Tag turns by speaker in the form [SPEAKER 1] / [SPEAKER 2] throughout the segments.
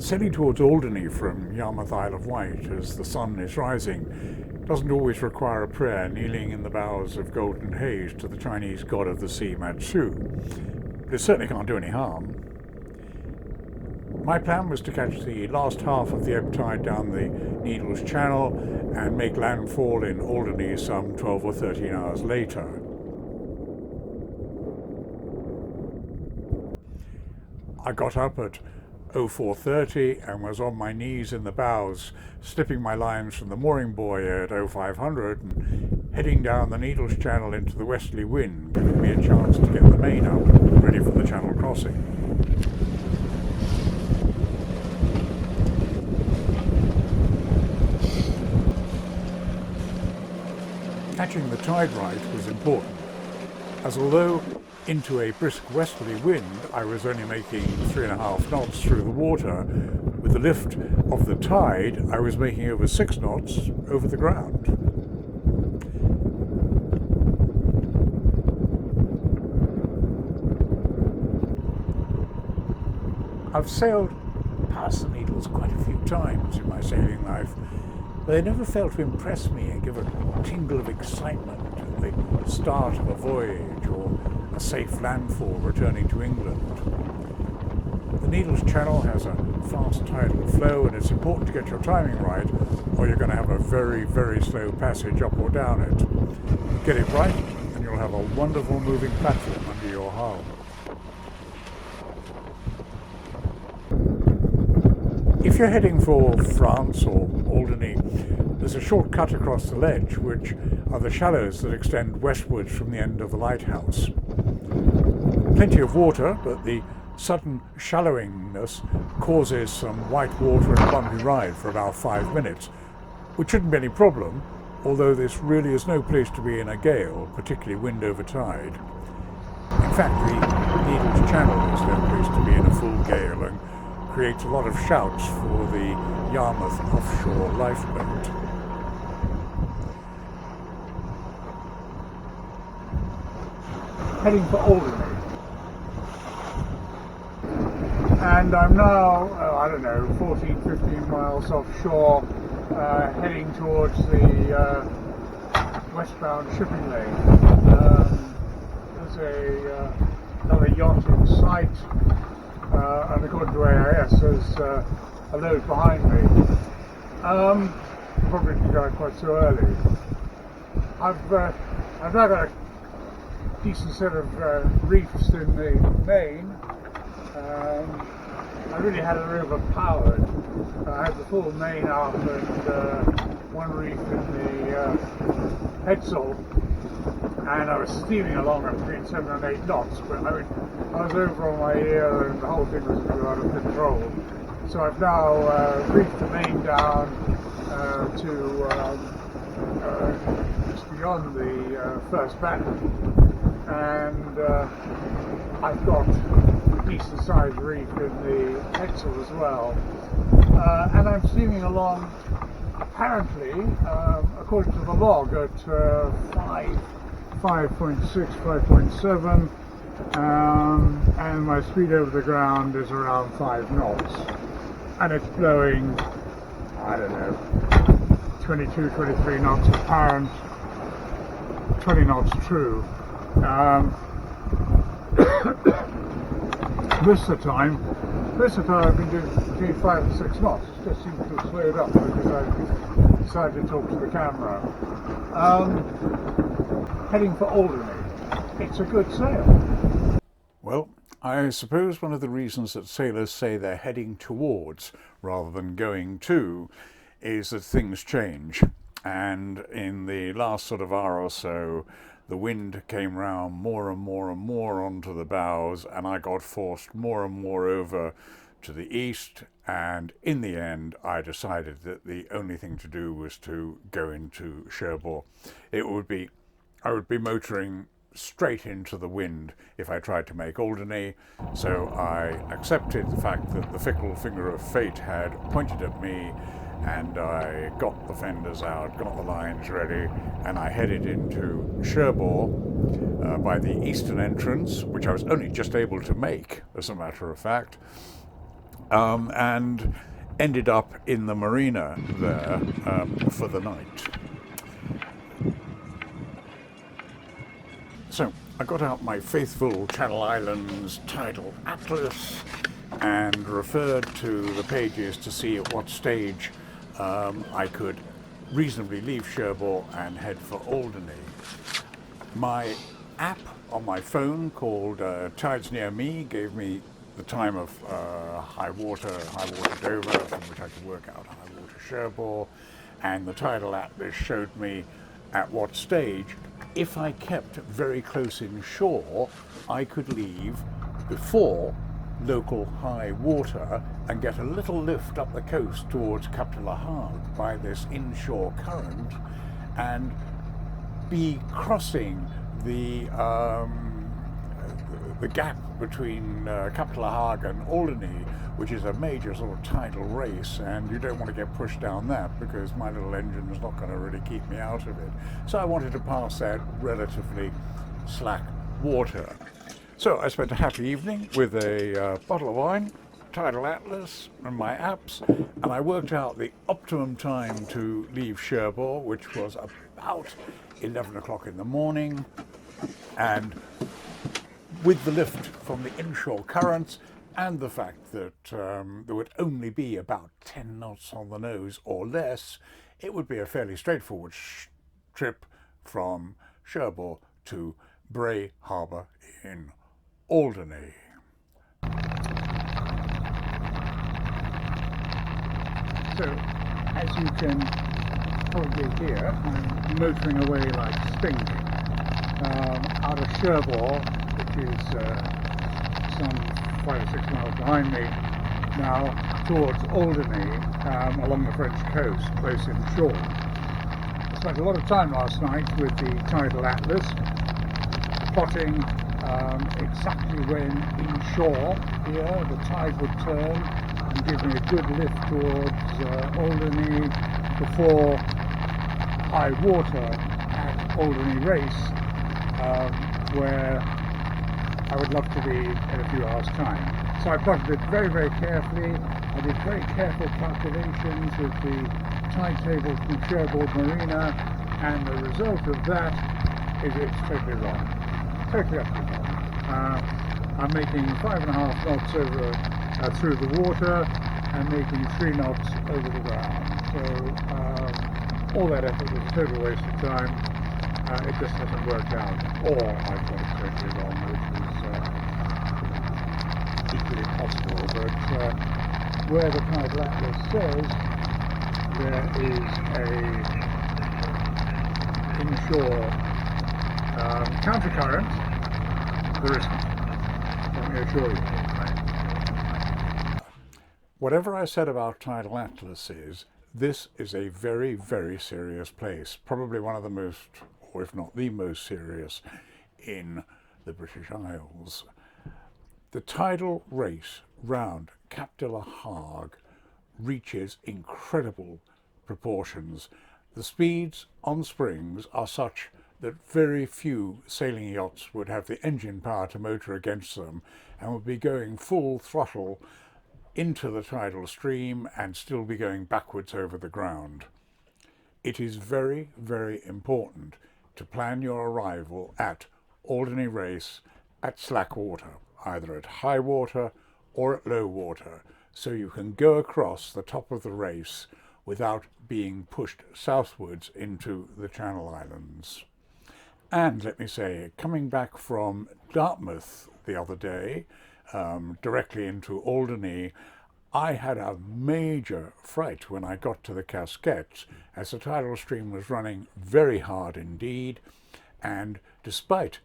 [SPEAKER 1] Sailing towards Alderney from Yarmouth Isle of Wight as the sun is rising doesn't always require a prayer kneeling in the boughs of golden haze to the Chinese god of the sea, Matsu. It certainly can't do any harm. My plan was to catch the last half of the ebb tide down the Needles Channel and make landfall in Alderney some 12 or 13 hours later. I got up at 04:30 and was on my knees in the bows, slipping my lines from the mooring buoy at 0500 and heading down the Needles Channel into the westerly wind, giving me a chance to get the main up, ready for the channel crossing. Catching the tide right was important, as although into a brisk westerly wind I was only making 3.5 knots through the water, with the lift of the tide I was making over 6 knots over the ground. I've sailed past the Needles quite a few times in my sailing life, but they never fail to impress me and give a tingle of excitement at the start of a voyage or a safe landfall returning to England. The Needles Channel has a fast tidal flow, and it's important to get your timing right, or you're going to have a very, very slow passage up or down it. Get it right, and you'll have a wonderful moving platform under your hull. If you're heading for France or Alderney, there's a short cut across the ledge, which are the shallows that extend westwards from the end of the lighthouse. Plenty of water, but the sudden shallowingness causes some white water and a bumpy ride for about 5 minutes, which shouldn't be any problem, although this really is no place to be in a gale, particularly wind over tide. In fact, the Needles Channel is no place to be in a full gale and creates a lot of shouts for the Yarmouth offshore lifeboat. Heading for Alderney. And I'm now, 14-15 miles offshore, heading towards the westbound shipping lane. There's another yacht in sight, and according to AIS, there's a load behind me. Probably going quite so early. I've now got a decent set of reefs in the main. I really had it overpowered. I had the full main up and one reef in the headsail, and I was steaming along at between 7 and 8 knots, but I was over on my ear and the whole thing was out of control. So I've now reefed the main down to just beyond the first batten, and I've got a decent sized reef in the headsail as well, and I'm steaming along apparently according to the log at 5.6, 5.7, and my speed over the ground is around 5 knots, and it's blowing, 22, 23 knots apparent, 20 knots true. Most of the time I've been doing between 5 and 6 knots. It just seems to have slowed up because I decided to talk to the camera. Heading for Alderney. It's a good sail. Well, I suppose one of the reasons that sailors say they're heading towards rather than going to is that things change. And in the last sort of hour or so, the wind came round more and more and more onto the bows, and I got forced more and more over to the east, and in the end I decided that the only thing to do was to go into Cherbourg. I would be motoring straight into the wind if I tried to make Alderney, so I accepted the fact that the fickle finger of fate had pointed at me, and I got the fenders out, got the lines ready, and I headed into Cherbourg by the eastern entrance, which I was only just able to make, as a matter of fact. and ended up in the marina there for the night. So I got out my faithful Channel Islands tidal atlas and referred to the pages to see at what stage I could reasonably leave Cherbourg and head for Alderney. My app on my phone called Tides Near Me gave me the time of high water Dover, from which I could work out high water Cherbourg, and the tidal atlas showed me at what stage, if I kept very close inshore, I could leave before local high water and get a little lift up the coast towards Cap de la Hague by this inshore current, and be crossing the gap between Cap de la Hague and Alderney, which is a major sort of tidal race, and you don't want to get pushed down that because my little engine is not going to really keep me out of it. So I wanted to pass that relatively slack water. So I spent a happy evening with a bottle of wine, tidal atlas and my apps, and I worked out the optimum time to leave Cherbourg, which was about 11 o'clock in the morning, and with the lift from the inshore currents and the fact that there would only be about 10 knots on the nose or less, it would be a fairly straightforward trip from Cherbourg to Bray Harbour in Alderney. So, as you can probably hear, I'm motoring away like stink out of Cherbourg, which is some 5 or 6 miles behind me now, towards Alderney, along the French coast, close inshore. I spent a lot of time last night with the tidal atlas, plotting exactly when inshore here the tide would turn and give me a good lift towards Alderney before high water at Alderney Race, where I would love to be in a few hours' time. So I plotted it very, very carefully. I did very careful calculations with the tide table from Cherbourg Marina, and the result of that is it's totally wrong. Totally utterly wrong. I'm making 5.5 knots over through the water and making 3 knots over the ground. So all that effort was a total waste of time. It just hasn't worked out, or I've got it totally wrong, which is equally possible. But where the tidal atlas says there is a inshore countercurrent, there isn't. Let me assure you. Whatever I said about tidal atlases, this is a very, very serious place. Probably one of the most, or if not the most serious, in the British Isles. The tidal race round Cap de la Hague reaches incredible proportions. The speeds on springs are such that very few sailing yachts would have the engine power to motor against them and would be going full throttle into the tidal stream and still be going backwards over the ground. It is very, very important to plan your arrival at Alderney Race at slack water, either at high water or at low water, so you can go across the top of the race without being pushed southwards into the Channel Islands. And let me say, coming back from Dartmouth the other day, directly into Alderney, I had a major fright when I got to the Casquettes, as the tidal stream was running very hard indeed, and despite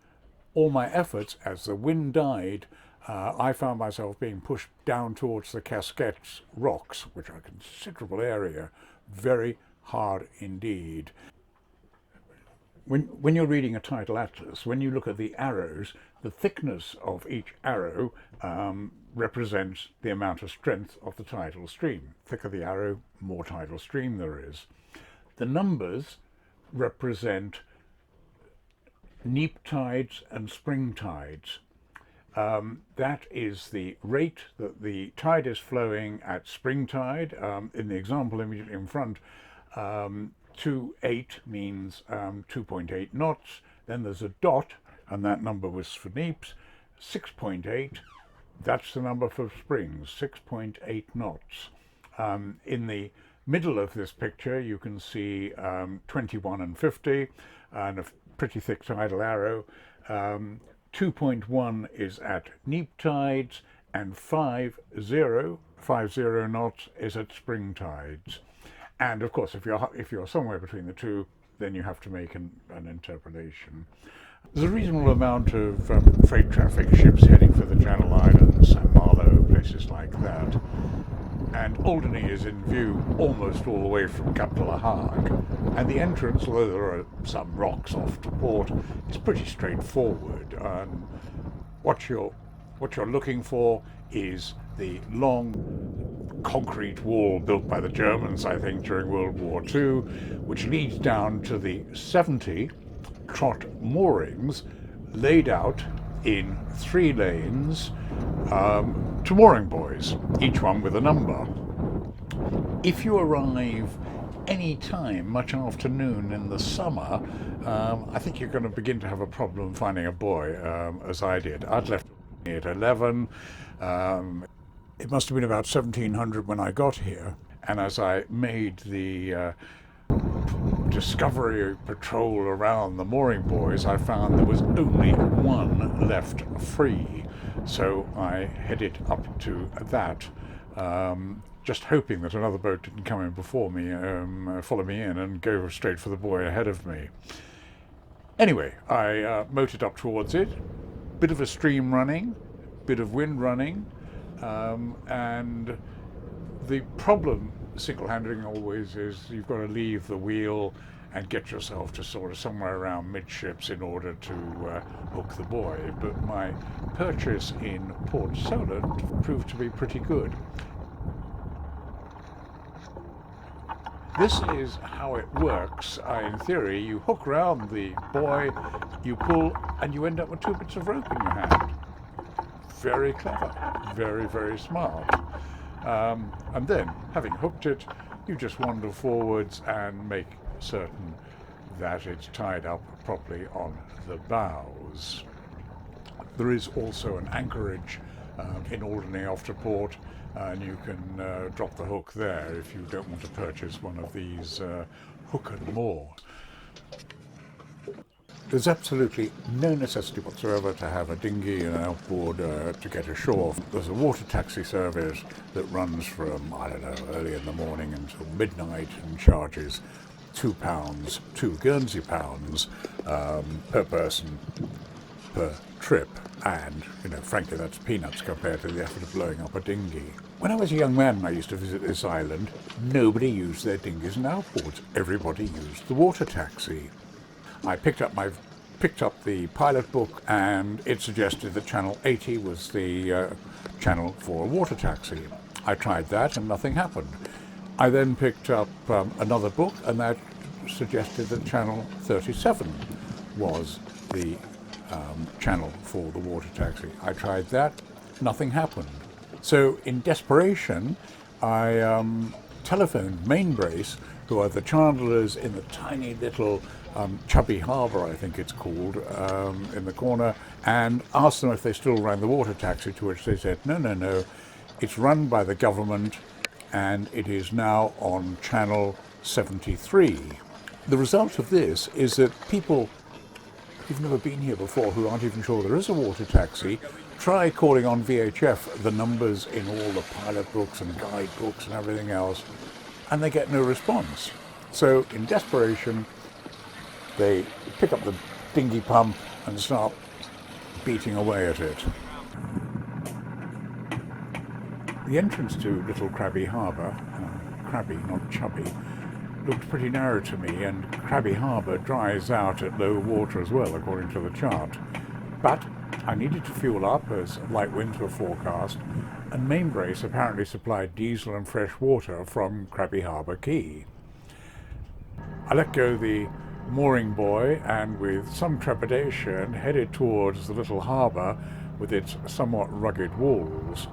[SPEAKER 1] all my efforts, as the wind died, I found myself being pushed down towards the Casquettes rocks, which are a considerable area, very hard indeed. When you're reading a tidal atlas, when you look at the arrows, the thickness of each arrow represents the amount of strength of the tidal stream. Thicker the arrow, more tidal stream there is. The numbers represent neap tides and spring tides. That is the rate that the tide is flowing at spring tide. In the example immediately in front, 2.8 means 2.8 knots. Then there's a dot, and that number was for neaps. 6.8, that's the number for springs, 6.8 knots. In the middle of this picture, you can see 21 and 50, and a pretty thick tidal arrow. 2.1 is at neap tides, and 50 knots is at spring tides. And of course, if you're somewhere between the two, then you have to make an interpolation. There's a reasonable amount of freight traffic, ships heading for the Channel Islands, St Malo, places like that. And Alderney is in view almost all the way from Cap de la Hague. And the entrance, although there are some rocks off to port, is pretty straightforward. What you're looking for is the long concrete wall built by the Germans, I think, during World War II, which leads down to the 70 trot moorings laid out in 3 lanes to mooring buoys, each one with a number. If you arrive any time, much afternoon in the summer, I think you're going to begin to have a problem finding a buoy, as I did. I'd left at 11. It must have been about 1700 when I got here, and as I made the discovery patrol around the mooring buoys, I found there was only one left free. So I headed up to that, just hoping that another boat didn't come in before me, follow me in and go straight for the buoy ahead of me. Anyway, I motored up towards it, bit of a stream running, bit of wind running, and the problem single handling always is you've got to leave the wheel and get yourself to sort of somewhere around midships in order to hook the buoy. But my purchase in Port Solent proved to be pretty good. This is how it works. In theory, you hook round the buoy, you pull, and you end up with 2 bits of rope in your hand. Very clever, very, very smart. And then, having hooked it, you just wander forwards and make certain that it's tied up properly on the bows. There is also an anchorage in Alderney off to port, and you can drop the hook there if you don't want to purchase one of these hook and moor. There's absolutely no necessity whatsoever to have a dinghy and an outboard to get ashore. There's a water taxi service that runs from, I don't know, early in the morning until midnight and charges £2, 2 Guernsey pounds per person per trip. And, frankly, that's peanuts compared to the effort of blowing up a dinghy. When I was a young man and I used to visit this island, nobody used their dinghies and outboards. Everybody used the water taxi. I picked up the pilot book, and it suggested that channel 80 was the channel for a water taxi. I tried that and nothing happened. I then picked up another book, and that suggested that channel 37 was the channel for the water taxi. I tried that, nothing happened. So in desperation, I telephoned Mainbrace, who are the chandlers in the tiny little Chubby Harbour, I think it's called, in the corner, and asked them if they still ran the water taxi, to which they said, no, it's run by the government and it is now on channel 73. The result of this is that people who've never been here before, who aren't even sure there is a water taxi, try calling on VHF the numbers in all the pilot books and guide books and everything else, and they get no response. So in desperation, they pick up the dinghy pump and start beating away at it. The entrance to Little Crabby Harbour, Crabby, not Chubby, looked pretty narrow to me, and Crabby Harbour dries out at low water as well, according to the chart. But I needed to fuel up as light winds were forecast, and Mainbrace apparently supplied diesel and fresh water from Crabby Harbour Quay. I let go the mooring buoy and with some trepidation headed towards the little harbour with its somewhat rugged walls.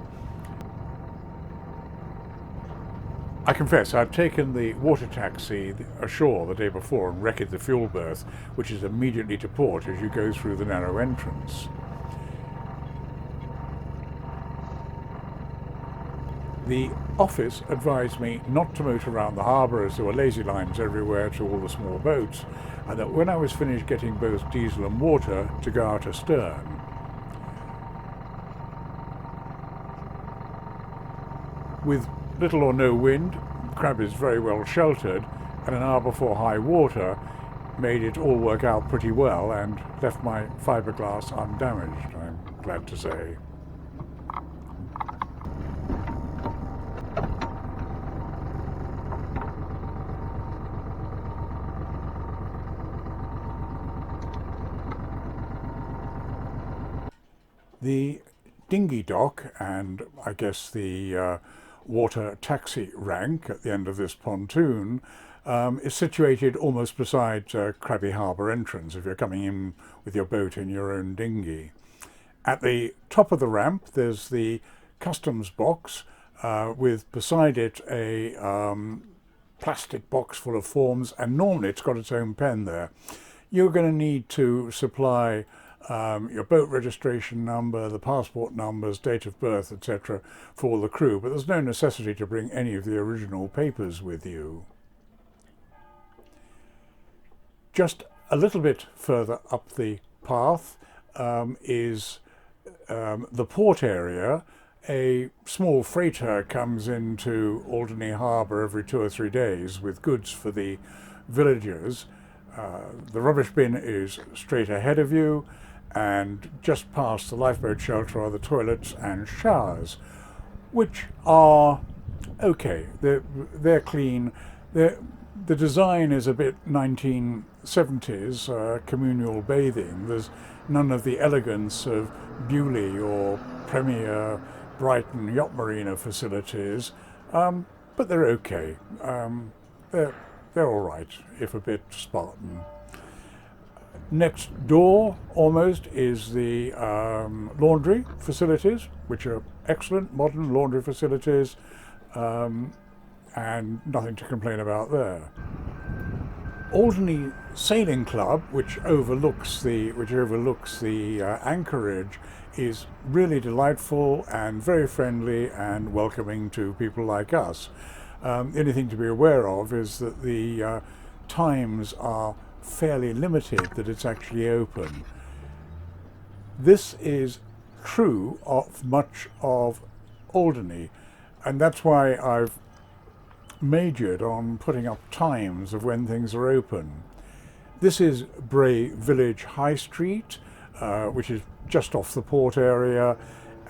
[SPEAKER 1] I confess I've taken the water taxi ashore the day before and wrecked the fuel berth, which is immediately to port as you go through the narrow entrance. The office advised me not to motor around the harbour as there were lazy lines everywhere to all the small boats, and that when I was finished getting both diesel and water, to go out astern. With little or no wind, Crab is very well sheltered, and an hour before high water made it all work out pretty well and left my fiberglass undamaged, I'm glad to say. The dinghy dock and I guess the water taxi rank at the end of this pontoon is situated almost beside Crabby Harbour entrance if you're coming in with your boat in your own dinghy. At the top of the ramp there's the customs box with beside it a plastic box full of forms, and normally it's got its own pen there. You're going to need to supply your boat registration number, the passport numbers, date of birth, etc. for all the crew, but there's no necessity to bring any of the original papers with you. Just a little bit further up the path is the port area. A small freighter comes into Alderney Harbour every 2 or 3 days with goods for the villagers. The rubbish bin is straight ahead of you, and just past the lifeboat shelter are the toilets and showers, which are okay. They're clean. The design is a bit 1970s communal bathing. There's none of the elegance of Bewley or Premier Brighton Yacht Marina facilities, but they're okay. They're all right, if a bit Spartan. Next door, almost, is the laundry facilities, which are excellent, modern laundry facilities, and nothing to complain about there. Alderney Sailing Club, which overlooks the anchorage, is really delightful and very friendly and welcoming to people like us. The only thing to be aware of is that the times are fairly limited that it's actually open. This is true of much of Alderney, and that's why I've majored on putting up times of when things are open. This is Bray Village High Street, which is just off the port area,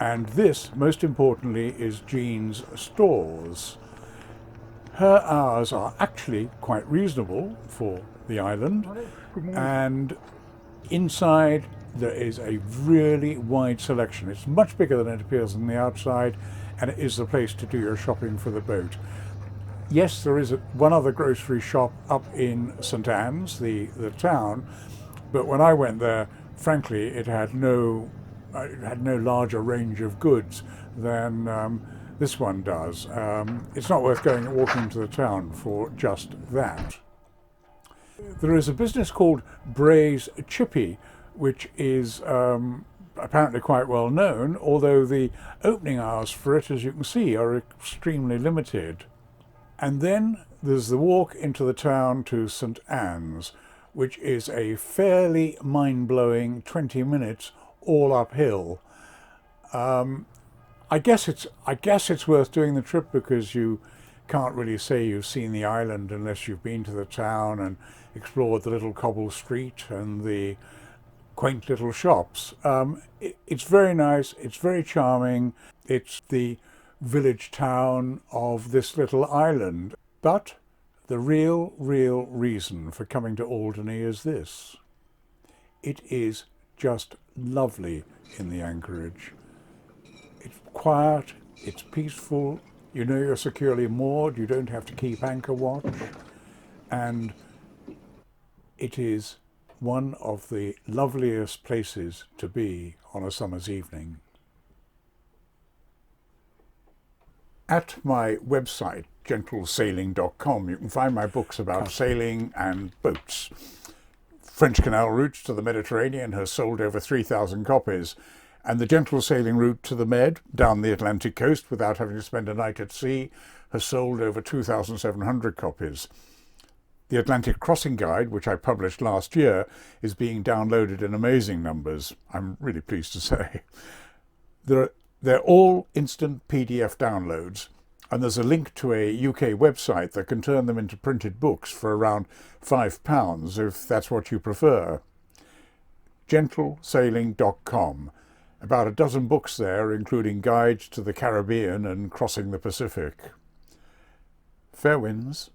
[SPEAKER 1] and this, most importantly, is Jean's Stores. Her hours are actually quite reasonable for the island, and inside there is a really wide selection. It's much bigger than it appears on the outside, and it is the place to do your shopping for the boat. Yes, there is one other grocery shop up in St Anne's, the town, but when I went there, frankly, it had no larger range of goods than this one does. It's not worth walking into the town for just that. There is a business called Bray's Chippy, which is apparently quite well known, although the opening hours for it, as you can see, are extremely limited. And then there's the walk into the town to St Anne's, which is a fairly mind-blowing 20 minutes all uphill. I guess it's worth doing the trip because you can't really say you've seen the island unless you've been to the town and explored the little cobble street and the quaint little shops. It's very nice, it's very charming, it's the village town of this little island. But the real reason for coming to Alderney is this. It is just lovely in the anchorage. It's quiet, it's peaceful, you know you're securely moored, you don't have to keep anchor watch, and it is one of the loveliest places to be on a summer's evening. At my website, gentlesailing.com, you can find my books about sailing and boats. French Canal Route to the Mediterranean has sold over 3,000 copies, and the Gentle Sailing Route to the Med, down the Atlantic coast without having to spend a night at sea, has sold over 2,700 copies. The Atlantic Crossing Guide, which I published last year, is being downloaded in amazing numbers, I'm really pleased to say. They're all instant PDF downloads, and there's a link to a UK website that can turn them into printed books for around £5 if that's what you prefer. gentlesailing.com. About a dozen books there, including guides to the Caribbean and crossing the Pacific. Fair winds.